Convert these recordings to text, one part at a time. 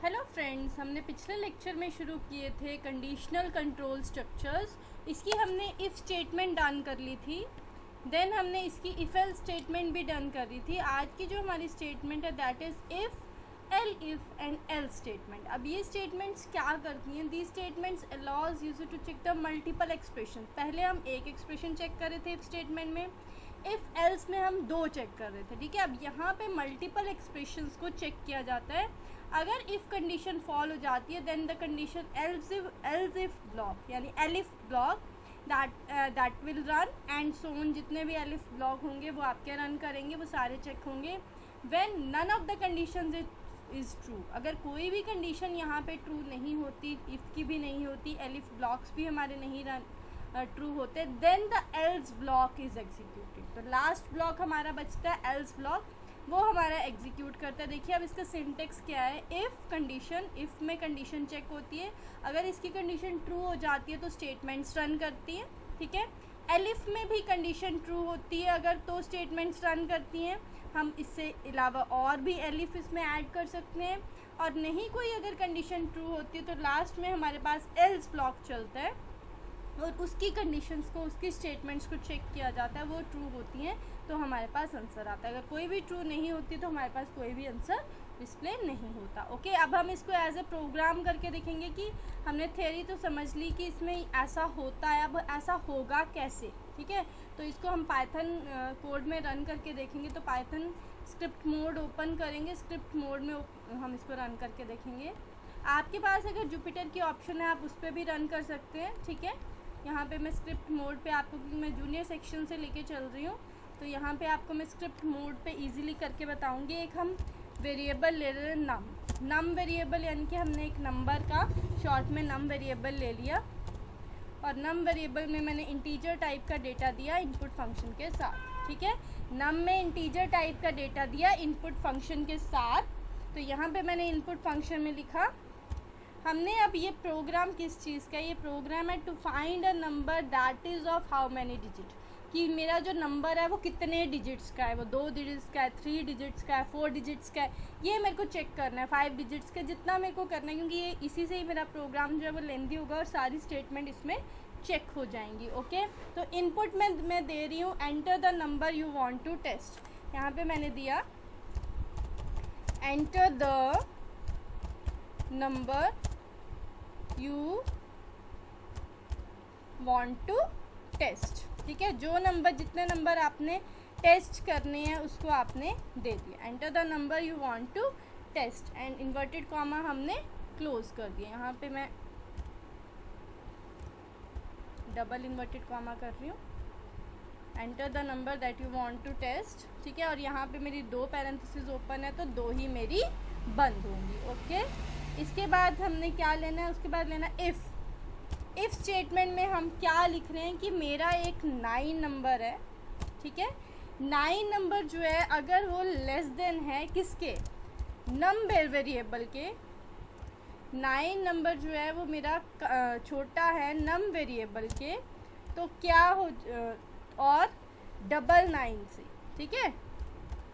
Hello friends, हमने पिछले lecture में शुरू किए थे कंडीशनल कंट्रोल स्ट्रक्चर्स। इसकी हमने इफ़ स्टेटमेंट डन कर ली थी, देन हमने इसकी इफ एल्स स्टेटमेंट भी डन कर ली थी। आज की जो हमारी स्टेटमेंट है that is if, elif and else statement. अब ये स्टेटमेंट्स क्या करती हैं? The statements allows us to check the multiple expression. पहले हम एक एक्सप्रेशन चेक कर रहे थे इफ स्टेटमेंट में, इफ़ एल्स में हम दो चेक कर रहे थे। ठीक है, अब यहाँ पे मल्टीपल एक्सप्रेशंस को चेक किया जाता है। अगर इफ़ कंडीशन फॉल हो जाती है then the condition else if block यानी elif block that will run and so on. जितने भी एलिफ ब्लॉक होंगे वो आपके रन करेंगे, वो सारे चेक होंगे। When none of the conditions is true, अगर कोई भी कंडीशन यहाँ पे ट्रू नहीं होती, इफ़ की भी नहीं होती, एलिफ ब्लॉक्स भी हमारे नहीं रन ट्रू होते, then the else block is executed. तो लास्ट ब्लॉक हमारा बचता है एल्स ब्लॉक, वो हमारा एग्जीक्यूट करता है। देखिए अब इसका सिंटेक्स क्या है। इफ़ कंडीशन, इफ़ में कंडीशन चेक होती है, अगर इसकी कंडीशन ट्रू हो जाती है तो स्टेटमेंट्स रन करती हैं। ठीक है, एलिफ में भी कंडीशन ट्रू होती है अगर तो स्टेटमेंट्स रन करती हैं। हम इससे अलावा और भी एलिफ इसमें ऐड कर सकते हैं, और नहीं कोई अगर कंडीशन ट्रू होती है तो लास्ट में हमारे पास एल्स ब्लॉक चलता है और उसकी कंडीशंस को, उसकी स्टेटमेंट्स को चेक किया जाता है, वो ट्रू होती हैं तो हमारे पास आंसर आता है। अगर कोई भी ट्रू नहीं होती तो हमारे पास कोई भी आंसर डिस्प्ले नहीं होता। ओके, अब हम इसको एज ए प्रोग्राम करके देखेंगे कि हमने थ्योरी तो समझ ली कि इसमें ऐसा होता है, अब ऐसा होगा कैसे। ठीक है, तो इसको हम पाइथन कोड में रन करके देखेंगे। तो पाइथन स्क्रिप्ट मोड ओपन करेंगे, स्क्रिप्ट मोड में हम इसको रन करके देखेंगे। आपके पास अगर जुपिटर की ऑप्शन है आप उस पर भी रन कर सकते हैं। ठीक है, यहाँ पे मैं स्क्रिप्ट मोड पे आपको, क्योंकि मैं जूनियर सेक्शन से लेके चल रही हूँ तो यहाँ पे आपको मैं स्क्रिप्ट मोड पे इजीली करके बताऊँगी। एक हम वेरिएबल ले रहे हैं नम वेरिएबल, यानी कि हमने एक नंबर का शॉर्ट में नम वेरिएबल ले लिया और नम वेरिएबल में मैंने इंटीजर टाइप का डेटा दिया इनपुट फंक्शन के साथ। ठीक है, नम में इंटीजर टाइप का डेटा दिया इनपुट फंक्शन के साथ। तो यहाँ पे मैंने इनपुट फंक्शन में लिखा, हमने अब ये प्रोग्राम किस चीज़ का है? ये प्रोग्राम है to find a number that is of how many digit, कि मेरा जो नंबर है वो कितने डिजिट्स का है, वो 2 डिजिट्स का है, 3 डिजिट्स का है, 4 डिजिट्स का है, ये मेरे को चेक करना है, 5 डिजिट्स का, जितना मेरे को करना है, क्योंकि ये इसी से ही मेरा प्रोग्राम जो है वो लेंदी होगा और सारी स्टेटमेंट इसमें चेक हो जाएंगी। ओके, तो इनपुट में मैं दे रही हूँ enter the number you want to test. यहाँ पे मैंने दिया enter the number you want to test. ठीक है, जो नंबर, जितने नंबर आपने टेस्ट करने हैं उसको आपने दे दिया। Enter the number you want to test and inverted comma हमने क्लोज कर दिया। यहाँ पे मैं डबल इन्वर्टेड कॉमा कर रही हूँ, enter the number that you want to test. ठीक है, और यहाँ पे मेरी 2 पैरेंथेसिस ओपन है तो 2 ही मेरी बंद होंगी। ओके, इसके बाद हमने क्या लेना है? उसके बाद लेना इफ़ स्टेटमेंट में हम क्या लिख रहे हैं कि मेरा एक 9 नंबर है। ठीक है, 9 नंबर जो है अगर वो लेस देन है किसके? नम वेरिएबल के। 9 नंबर जो है वो मेरा छोटा है नम वेरिएबल के, तो क्या हो, और 99 से। ठीक है,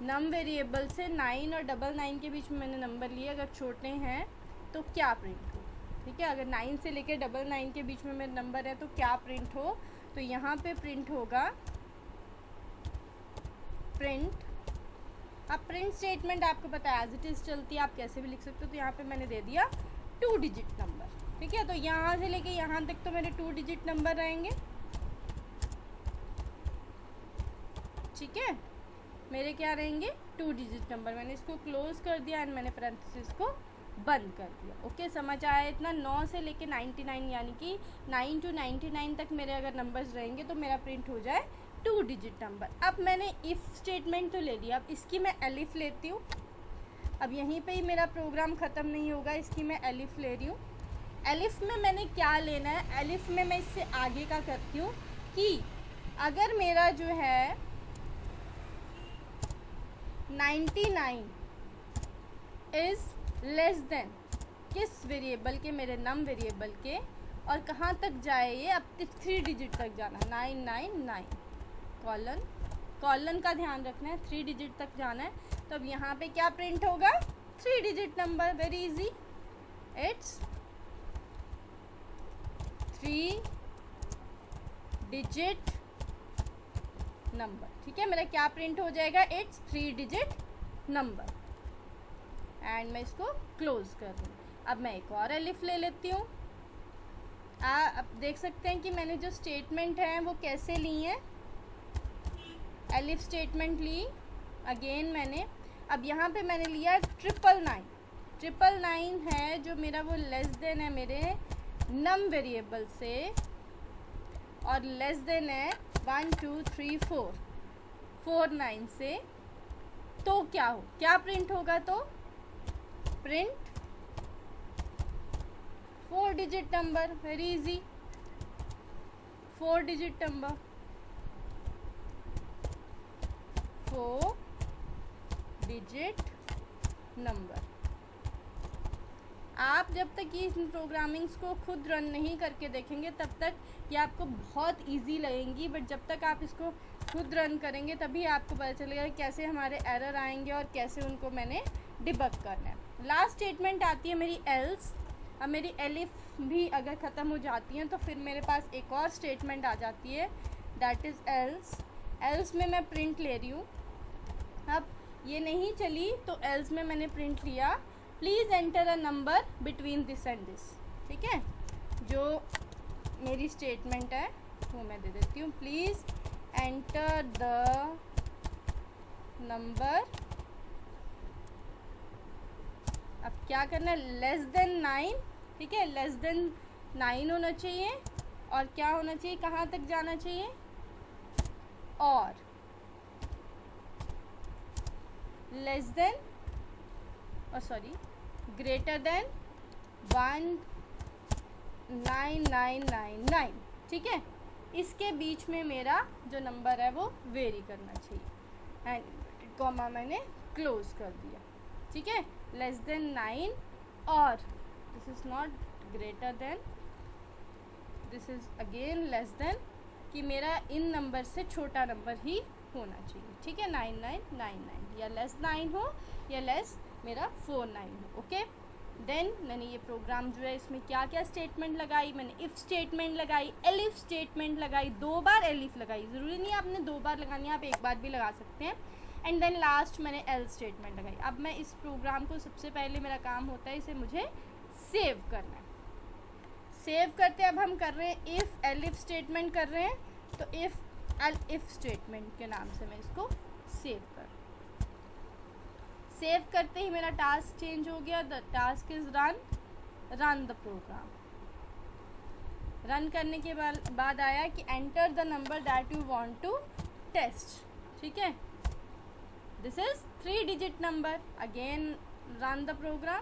नम वेरिएबल से 9 और 99 के बीच में मैंने नंबर लिए, अगर छोटे हैं तो क्या प्रिंट हो। ठीक है, अगर 9 से लेकर 99 के बीच में मेरा नंबर है तो क्या प्रिंट हो? तो यहाँ पे प्रिंट होगा प्रिंट। अब प्रिंट स्टेटमेंट आपको पता है एज इट इज़ चलती है, आप कैसे भी लिख सकते हो। तो यहाँ पे मैंने दे दिया 2 डिजिट नंबर। ठीक है, तो यहाँ से लेके यहाँ तक तो मेरे 2 डिजिट नंबर रहेंगे। ठीक है, मेरे क्या रहेंगे? 2 डिजिट नंबर। मैंने इसको क्लोज कर दिया एंड मैंने पैरेंथेसिस को बंद कर दिया। ओके, समझ आया इतना? 9 से लेके 99 यानी कि 9 to 99 तक मेरे अगर नंबर्स रहेंगे तो मेरा प्रिंट हो जाए 2 डिजिट नंबर। अब मैंने इफ़ स्टेटमेंट तो ले लिया, अब इसकी मैं एलिफ लेती हूँ। अब यहीं पे ही मेरा प्रोग्राम ख़त्म नहीं होगा, इसकी मैं एलिफ ले रही हूँ। एलिफ में मैंने क्या लेना है? एलिफ में मैं इससे आगे का करती हूँ कि अगर मेरा जो है 99 इज़ लेस देन किस वेरिएबल के? मेरे नम वेरिएबल के। और कहाँ तक जाए ये? अब 3 डिजिट तक जाना, 999 कॉलन का ध्यान रखना है, 3 डिजिट तक जाना है। तो अब यहाँ पे क्या प्रिंट होगा? 3 digit number. Very easy. It's 3 digit number. ठीक है, मेरा क्या प्रिंट हो जाएगा, इट्स 3 डिजिट नंबर। एंड मैं इसको क्लोज कर दूँ। अब मैं एक और एलिफ ले लेती हूँ। अब देख सकते हैं कि मैंने जो स्टेटमेंट है वो कैसे ली है, एलिफ स्टेटमेंट ली। अगेन मैंने अब यहाँ पे मैंने लिया 999 है जो मेरा वो लेस देन है मेरे नम वेरिएबल से, और लेस देन है 1 2 3 4 49 से। तो क्या प्रिंट होगा, तो print 4 digit number. Very easy, 4 digit number, 4 digit number. आप जब तक ये इन प्रोग्रामिंग्स को खुद रन नहीं करके देखेंगे तब तक ये आपको बहुत इजी लगेंगी, बट जब तक आप इसको खुद रन करेंगे तभी आपको पता चलेगा कैसे हमारे एरर आएंगे और कैसे उनको मैंने डिबग करना है। लास्ट स्टेटमेंट आती है मेरी एल्स। अब मेरी एलिफ भी अगर ख़त्म हो जाती है तो फिर मेरे पास एक और स्टेटमेंट आ जाती है, दैट इज़ एल्स। एल्स में मैं प्रिंट ले रही हूँ। अब ये नहीं चली तो एल्स में मैंने प्रिंट लिया, please enter a number between this and this. ठीक है, जो मेरी स्टेटमेंट है वो मैं दे देती हूँ, प्लीज़ एंटर द नंबर। अब क्या करना है, लेस देन 9। ठीक है, लेस देन 9 होना चाहिए, और क्या होना चाहिए, कहाँ तक जाना चाहिए, और लेस देन ग्रेटर देन 19999। ठीक है, इसके बीच में मेरा जो नंबर है वो वेरी करना चाहिए। एंड कॉमा मैंने क्लोज कर दिया। ठीक है, लेस देन 9 और this is not greater than, this is again less than, कि मेरा इन नंबर से छोटा नंबर ही होना चाहिए। ठीक है, 9999 या लेस 9 हो या लेस मेरा 49 हो। ओके, देन मैंने ये प्रोग्राम जो है इसमें क्या क्या स्टेटमेंट लगाई, मैंने इफ़ स्टेटमेंट लगाई, एलिफ स्टेटमेंट लगाई, 2 बार एलिफ लगाई, ज़रूरी नहीं है आपने 2 बार लगानी है, आप 1 बार भी लगा सकते हैं। एंड देन लास्ट मैंने एल स्टेटमेंट लगाई। अब मैं इस प्रोग्राम को सबसे पहले मेरा काम होता है इसे मुझे सेव करना है। सेव करते अब हम कर रहे हैं इफ़ एलिफ स्टेटमेंट कर रहे हैं, तो इफ़ स्टेटमेंट के नाम से मैं इसको सेव कर। सेव करते ही मेरा टास्क चेंज हो गया, the task is run the program. Run करने के बाद आया कि enter the number that you want to test. ठीक है, this is 3 digit number. Again run the program.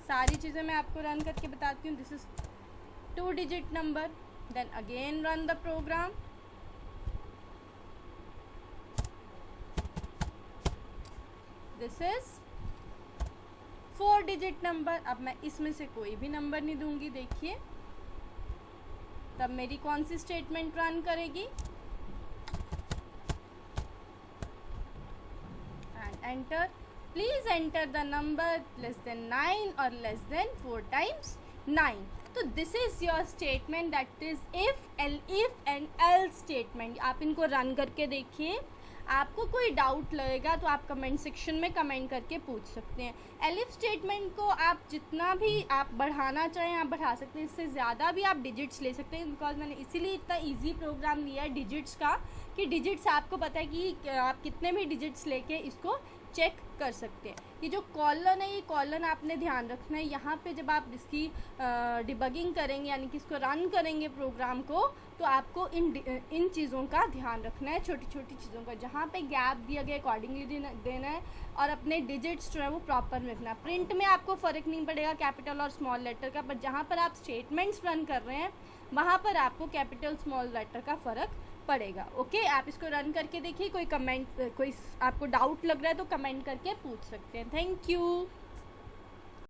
सारी चीज़ें मैं आपको रन करके बताती हूँ। This is 2 digit number, then again run the program. This is 4 digit number. अब मैं इसमें से कोई भी नंबर नहीं दूंगी, देखिए तब मेरी कौन सी स्टेटमेंट रन करेगी, and enter, please enter the number less than 9 और लेस देन 4 टाइम्स 9। तो this is your statement, that is if and else statement. आप इनको रन करके देखिए, आपको कोई डाउट लगेगा तो आप कमेंट सेक्शन में कमेंट करके पूछ सकते हैं। एलिफ स्टेटमेंट को आप जितना भी आप बढ़ाना चाहें आप बढ़ा सकते हैं, इससे ज़्यादा भी आप डिजिट्स ले सकते हैं, बिकॉज मैंने इसीलिए इतना इजी प्रोग्राम लिया है डिजिट्स का, कि डिजिट्स आपको पता है कि आप कितने भी डिजिट्स लेके इसको चेक कर सकते हैं। ये जो कॉलन है, ये कॉलन आपने ध्यान रखना है। यहाँ पे जब आप इसकी डिबगिंग करेंगे, यानी कि इसको रन करेंगे प्रोग्राम को, तो आपको इन चीज़ों का ध्यान रखना है, छोटी छोटी चीज़ों का। जहाँ पे गैप दिया गया अकॉर्डिंगली देना है, और अपने डिजिट्स जो है वो प्रॉपर रखना। प्रिंट में आपको फ़र्क नहीं पड़ेगा कैपिटल और स्मॉल लेटर का, पर जहाँ पर आप स्टेटमेंट्स रन कर रहे हैं वहाँ पर आपको कैपिटल स्मॉल लेटर का फ़र्क पड़ेगा। ओके, आप इसको रन करके देखिए। कोई आपको डाउट लग रहा है तो कमेंट करके पूछ सकते हैं। Thank you.